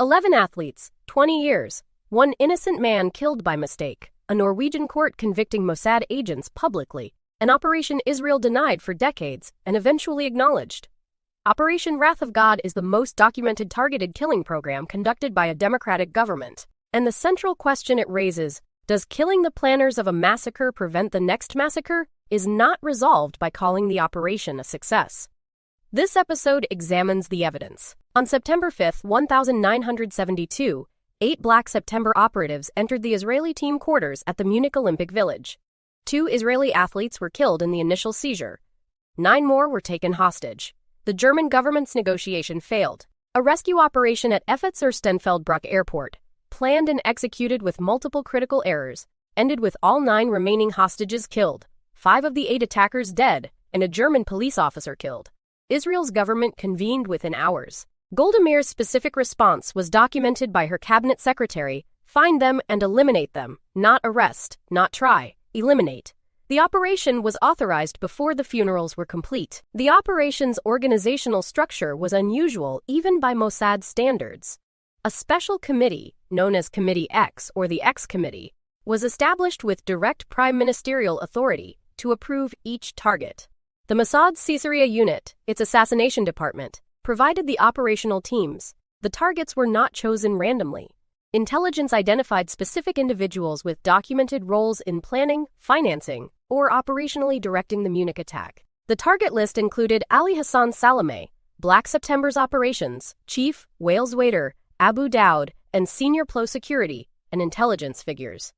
11 athletes, 20 years. One innocent man killed by mistake. A Norwegian court convicting Mossad agents publicly. An operation Israel denied for decades and eventually acknowledged. Operation Wrath of God is the most documented targeted killing program conducted by a democratic government. And the central question it raises, does killing the planners of a massacre prevent the next massacre, is not resolved by calling the operation a success. This episode examines the evidence. On September 5, 1972, 8 Black September operatives entered the Israeli team quarters at the Munich Olympic Village. 2 Israeli athletes were killed in the initial seizure. 9 more were taken hostage. The German government's negotiation failed. A rescue operation at Efetzer-Stenfeldbruck Airport, planned and executed with multiple critical errors, ended with all 9 remaining hostages killed, 5 of the 8 attackers dead, and a German police officer killed. Israel's government convened within hours. Golda Meir's specific response was documented by her cabinet secretary: find them and eliminate them, not arrest, not try, eliminate. The operation was authorized before the funerals were complete. The operation's organizational structure was unusual even by Mossad standards. A special committee, known as Committee X or the X Committee, was established with direct prime ministerial authority to approve each target. The Mossad's Caesarea unit, its assassination department, provided the operational teams. The targets were not chosen randomly. Intelligence identified specific individuals with documented roles in planning, financing, or operationally directing the Munich attack. The target list included Ali Hassan Salameh, Black September's operations chief, Wales waiter, Abu Daoud, and senior PLO security and intelligence figures.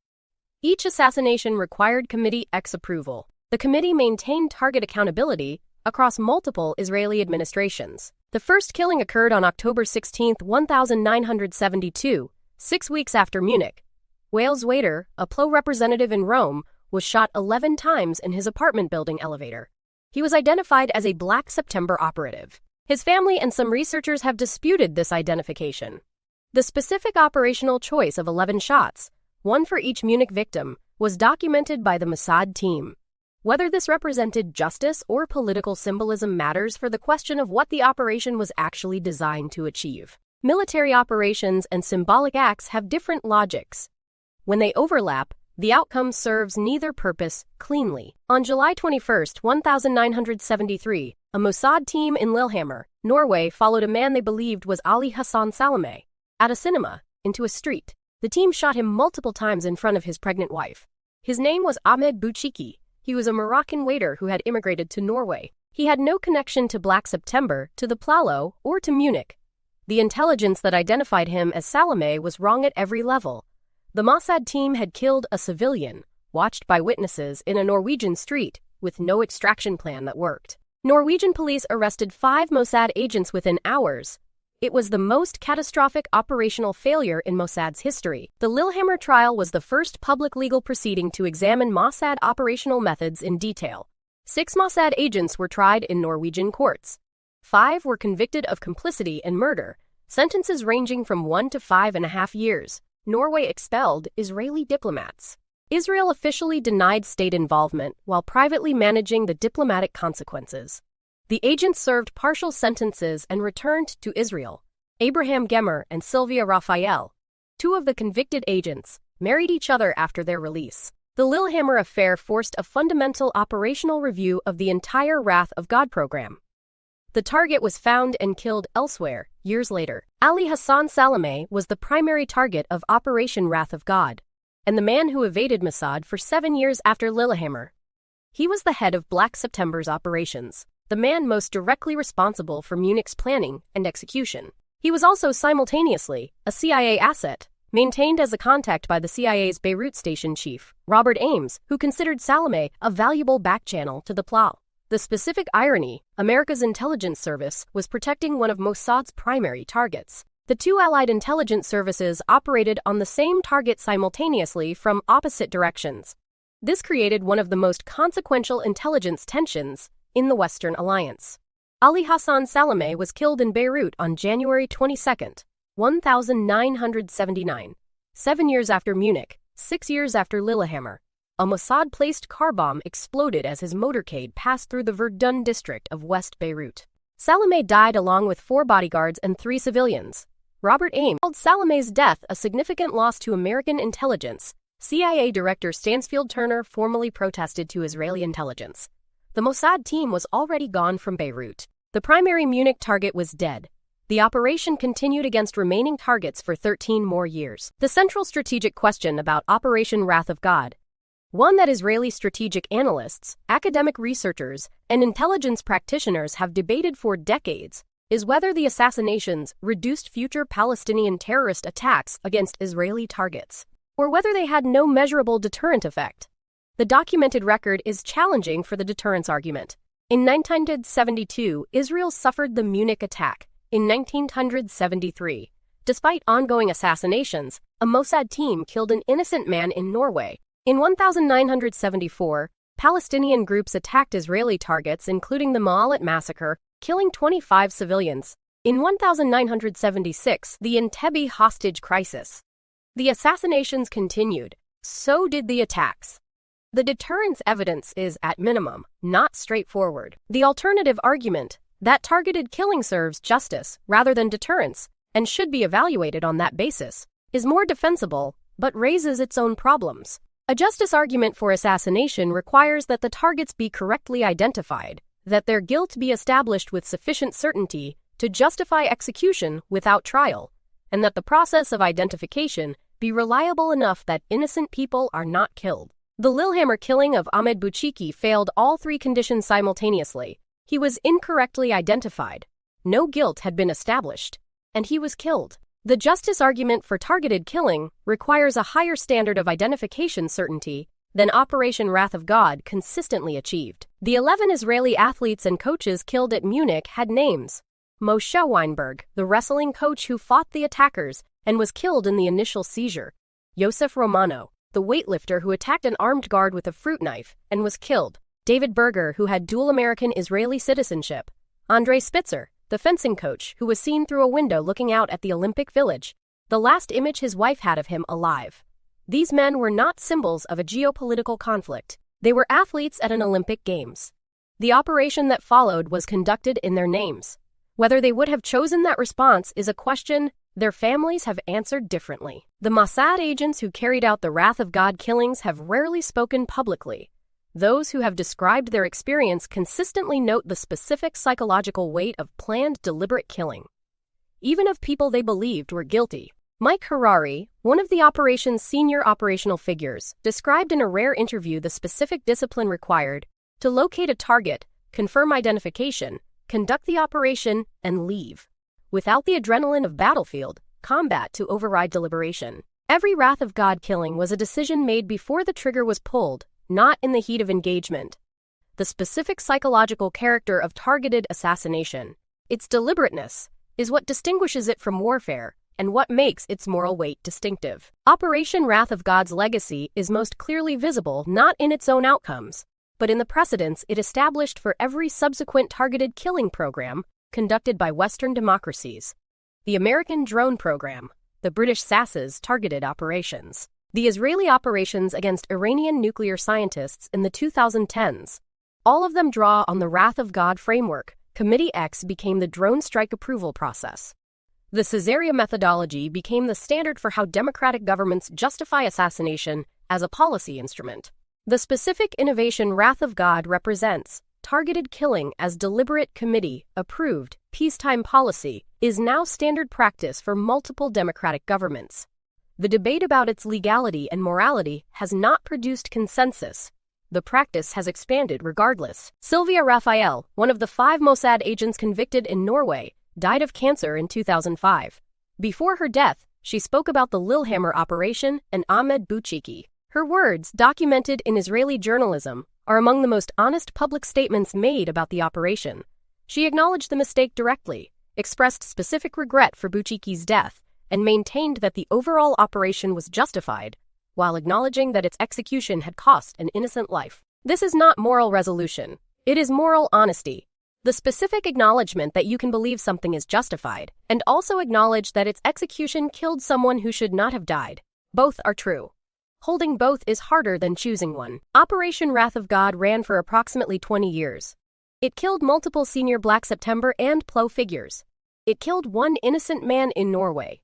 Each assassination required Committee X approval. The committee maintained target accountability across multiple Israeli administrations. The first killing occurred on October 16, 1972, 6 weeks after Munich. Wales waiter, a PLO representative in Rome, was shot 11 times in his apartment building elevator. He was identified as a Black September operative. His family and some researchers have disputed this identification. The specific operational choice of 11 shots, one for each Munich victim, was documented by the Mossad team. Whether this represented justice or political symbolism matters for the question of what the operation was actually designed to achieve. Military operations and symbolic acts have different logics. When they overlap, the outcome serves neither purpose cleanly. On July 21, 1973, a Mossad team in Lillehammer, Norway, followed a man they believed was Ali Hassan Salameh at a cinema into a street. The team shot him multiple times in front of his pregnant wife. His name was Ahmed Bouchiki. He was a Moroccan waiter who had immigrated to Norway. He had no connection to Black September, to the PLO, or to Munich. The intelligence that identified him as Salameh was wrong at every level. The Mossad team had killed a civilian, watched by witnesses in a Norwegian street, with no extraction plan that worked. Norwegian police arrested 5 Mossad agents within hours. It was the most catastrophic operational failure in Mossad's history. The Lillehammer trial was the first public legal proceeding to examine Mossad operational methods in detail. 6 Mossad agents were tried in Norwegian courts. 5 were convicted of complicity and murder, sentences ranging from 1 to 5.5 years. Norway expelled Israeli diplomats. Israel officially denied state involvement while privately managing the diplomatic consequences. The agents served partial sentences and returned to Israel. Abraham Gemmer and Sylvia Raphael, 2 of the convicted agents, married each other after their release. The Lillehammer affair forced a fundamental operational review of the entire Wrath of God program. The target was found and killed elsewhere, years later. Ali Hassan Salameh was the primary target of Operation Wrath of God, and the man who evaded Mossad for 7 years after Lillehammer. He was the head of Black September's operations, the man most directly responsible for Munich's planning and execution. He was also simultaneously a CIA asset, maintained as a contact by the CIA's Beirut station chief, Robert Ames, who considered Salameh a valuable back-channel to the PLO. The specific irony, America's intelligence service was protecting one of Mossad's primary targets. The 2 allied intelligence services operated on the same target simultaneously from opposite directions. This created one of the most consequential intelligence tensions in the Western Alliance. Ali Hassan Salameh was killed in Beirut on January 22, 1979, 7 years after Munich, 6 years after Lillehammer. A Mossad-placed car bomb exploded as his motorcade passed through the Verdun district of West Beirut. Salameh died along with 4 bodyguards and 3 civilians. Robert Ames called Salameh's death a significant loss to American intelligence. CIA Director Stansfield Turner formally protested to Israeli intelligence. The Mossad team was already gone from Beirut. The primary Munich target was dead. The operation continued against remaining targets for 13 more years. The central strategic question about Operation Wrath of God, one that Israeli strategic analysts, academic researchers, and intelligence practitioners have debated for decades, is whether the assassinations reduced future Palestinian terrorist attacks against Israeli targets, or whether they had no measurable deterrent effect. The documented record is challenging for the deterrence argument. In 1972, Israel suffered the Munich attack. In 1973, despite ongoing assassinations, a Mossad team killed an innocent man in Norway. In 1974, Palestinian groups attacked Israeli targets, including the Ma'alat massacre, killing 25 civilians. In 1976, the Entebbe hostage crisis. The assassinations continued. So did the attacks. The deterrence evidence is, at minimum, not straightforward. The alternative argument, that targeted killing serves justice rather than deterrence and should be evaluated on that basis, is more defensible, but raises its own problems. A justice argument for assassination requires that the targets be correctly identified, that their guilt be established with sufficient certainty to justify execution without trial, and that the process of identification be reliable enough that innocent people are not killed. The Lillehammer killing of Ahmed Bouchiki failed all three conditions simultaneously. He was incorrectly identified, no guilt had been established, and he was killed. The justice argument for targeted killing requires a higher standard of identification certainty than Operation Wrath of God consistently achieved. The 11 Israeli athletes and coaches killed at Munich had names. Moshe Weinberg, the wrestling coach who fought the attackers and was killed in the initial seizure. Yosef Romano, the weightlifter who attacked an armed guard with a fruit knife and was killed. David Berger, who had dual American-Israeli citizenship. Andrei Spitzer, the fencing coach who was seen through a window looking out at the Olympic Village, the last image his wife had of him alive. These men were not symbols of a geopolitical conflict. They were athletes at an Olympic Games. The operation that followed was conducted in their names. Whether they would have chosen that response is a question their families have answered differently. The Mossad agents who carried out the Wrath of God killings have rarely spoken publicly. Those who have described their experience consistently note the specific psychological weight of planned deliberate killing, even of people they believed were guilty. Mike Harari, one of the operation's senior operational figures, described in a rare interview the specific discipline required to locate a target, confirm identification, conduct the operation, and leave, without the adrenaline of battlefield combat to override deliberation. Every Wrath of God killing was a decision made before the trigger was pulled, not in the heat of engagement. The specific psychological character of targeted assassination, its deliberateness, is what distinguishes it from warfare and what makes its moral weight distinctive. Operation Wrath of God's legacy is most clearly visible not in its own outcomes, but in the precedents it established for every subsequent targeted killing program conducted by Western democracies. The American drone program, the British SAS's targeted operations, the Israeli operations against Iranian nuclear scientists in the 2010s. All of them draw on the Wrath of God framework. Committee X became the drone strike approval process. The Caesarea methodology became the standard for how democratic governments justify assassination as a policy instrument. The specific innovation Wrath of God represents, targeted killing as deliberate committee-approved peacetime policy, is now standard practice for multiple democratic governments. The debate about its legality and morality has not produced consensus. The practice has expanded regardless. Sylvia Raphael, one of the 5 Mossad agents convicted in Norway, died of cancer in 2005. Before her death, she spoke about the Lillehammer operation and Ahmed Bouchiki. Her words, documented in Israeli journalism, are among the most honest public statements made about the operation. She acknowledged the mistake directly, expressed specific regret for Bouchiki's death, and maintained that the overall operation was justified, while acknowledging that its execution had cost an innocent life. This is not moral resolution. It is moral honesty. The specific acknowledgement that you can believe something is justified, and also acknowledge that its execution killed someone who should not have died. Both are true. Holding both is harder than choosing one. Operation Wrath of God ran for approximately 20 years. It killed multiple senior Black September and PLO figures. It killed one innocent man in Norway.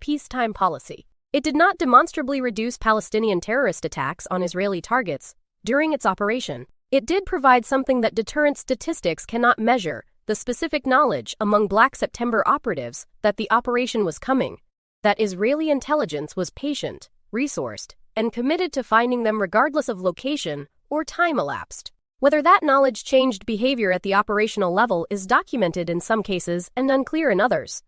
Peacetime policy. It did not demonstrably reduce Palestinian terrorist attacks on Israeli targets during its operation. It did provide something that deterrence statistics cannot measure: the specific knowledge among Black September operatives that the operation was coming, that Israeli intelligence was patient, resourced, and committed to finding them regardless of location or time elapsed. Whether that knowledge changed behavior at the operational level is documented in some cases and unclear in others.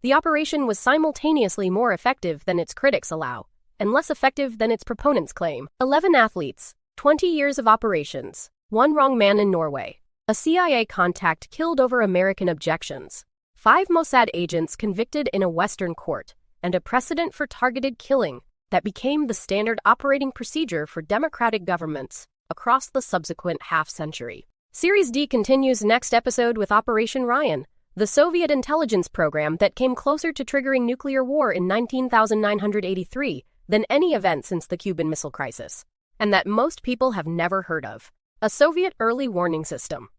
The operation was simultaneously more effective than its critics allow, and less effective than its proponents claim. 11 athletes, 20 years of operations, one wrong man in Norway. A CIA contact killed over American objections. 5 Mossad agents convicted in a Western court, and a precedent for targeted killing that became the standard operating procedure for democratic governments across the subsequent half-century. Series D continues next episode with Operation Ryan, the Soviet intelligence program that came closer to triggering nuclear war in 1983 than any event since the Cuban Missile Crisis, and that most people have never heard of. A Soviet early warning system.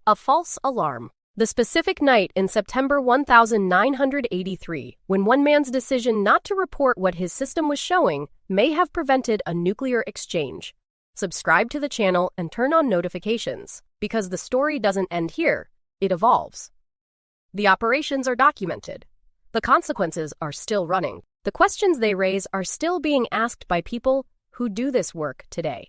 A false alarm. The specific night in September 1983, when one man's decision not to report what his system was showing may have prevented a nuclear exchange. Subscribe to the channel and turn on notifications, because the story doesn't end here, it evolves. The operations are documented. The consequences are still running. The questions they raise are still being asked by people who do this work today.